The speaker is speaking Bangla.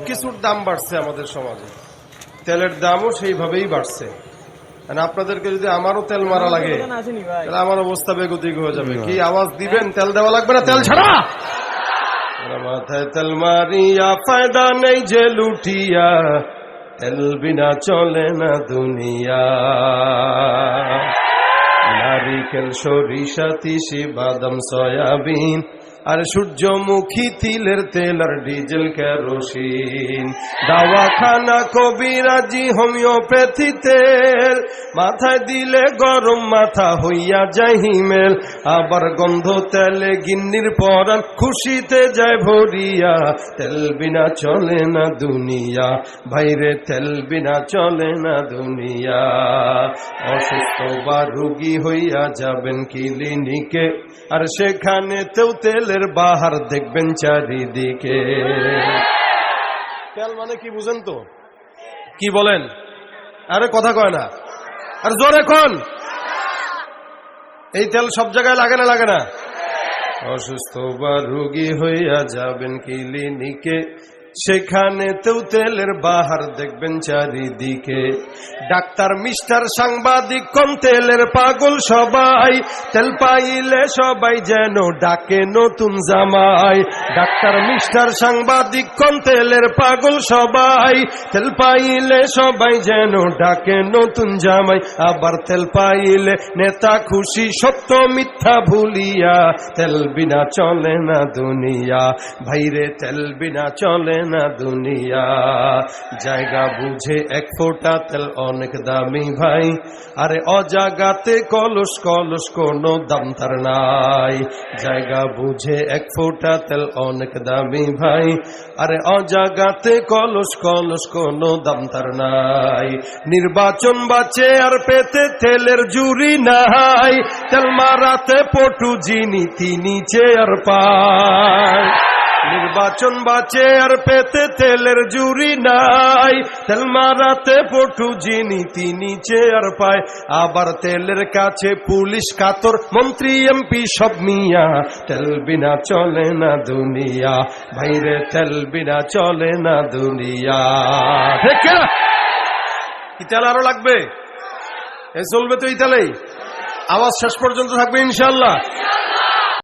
কিছুর দাম বাড়ছে আমাদের সমাজে, তেলের দামও সেইভাবেই বাড়ছে। আপনাদেরকে যদি আমারও তেল মারা লাগে তাহলে আমার অবস্থা বেগতিক হয়ে যাবে। কি আওয়াজ দিবেন? তেল দেওয়া লাগবে না, তেল ছাড়া। মাথায় তেল মারিয়া ফায়দা নেই যে লুটিয়া, তেল বিনা চলে না দুনিয়া। নারিকেল, সরিষা, তিসি, বাদাম, সয়াবিন আর সূর্যমুখী তিলের তেল আর ডিজেল কেরোসিন, দাওয়াখানা, কবিরাজি, হোমিওপ্যাথি তেল, মাথায় দিলে গরম মাথা হইয়া যায় হিমেল। আবার গন্ধ তেলে গিন্নির পরাণ খুশিতে যায় ভরিয়া, তেল বিনা চলে না দুনিয়া। ভাইরে তেল বিনা চলে না দুনিয়া। অসুস্থ বা রোগী হইয়া যাবেন ক্লিনিকে, আর সেখানেতেও তেলের বাহার দেখবেন চারিদিকে। তেল মানে কি বুঝেন তো? কি বলেন? আরে কথা কয় না, আর জোরে কোন। এই তেল সব জায়গায় লাগে না? লাগে না? অসুস্থ বা রোগী হইয়া যাবেন ক্লিনিকে, সেখানেতেও তেলের বাহার দেখবেন চারিদিকে। ডাক্তার, মিস্টার, সাংবাদিক কোন তেলের পাগল সবাই, তেল পাইলে সবাই যেন ডাকে নতুন জামাই। ডাক্তার, মিস্টার, সাংবাদিক কোন তেলের পাগল সবাই, তেল পাইলে সবাই যেন ডাকে নতুন জামাই। আবার তেল পাইলে নেতা খুশি, সত্য মিথ্যা ভুলিয়া, তেল বিনা চলে না দুনিয়া। ভাইরে তেল বিনা চলে না দুনিয়া। জায়গা বুঝে এক ফোঁটা তেল অনেক দামি ভাই, আরে অজাগাতে কলস কলস কোনো দাম তার নাই। জায়গা বুঝে এক ফোঁটা তেল অনেক দামি ভাই, আরে অজাগাতে কলস কলস কোনো দাম তার নাই। নির্বাচন বাঁচে আর পেতে তেলের জুরি নাই, তেল মারাতে পটু যিনি তিনি চেয়ার পায়। নির্বাচন বাঁচে আর পেতে তেলের জুরি নাই, তেল মারাতে পটু যিনি তিনি চেয়ার পায়। আবার তেলের কাছে পুলিশ কাতর, মন্ত্রী এমপি সব মিয়া, তেল বিনা চলে না দুনিয়া। ভাইরে তেল বিনা চলে না দুনিয়া। ঠিক না? কি তেল আরো লাগবে? এ চলবে তো এই তেলেই। আওয়াজ শেষ পর্যন্ত থাকবে ইনশাআল্লাহ।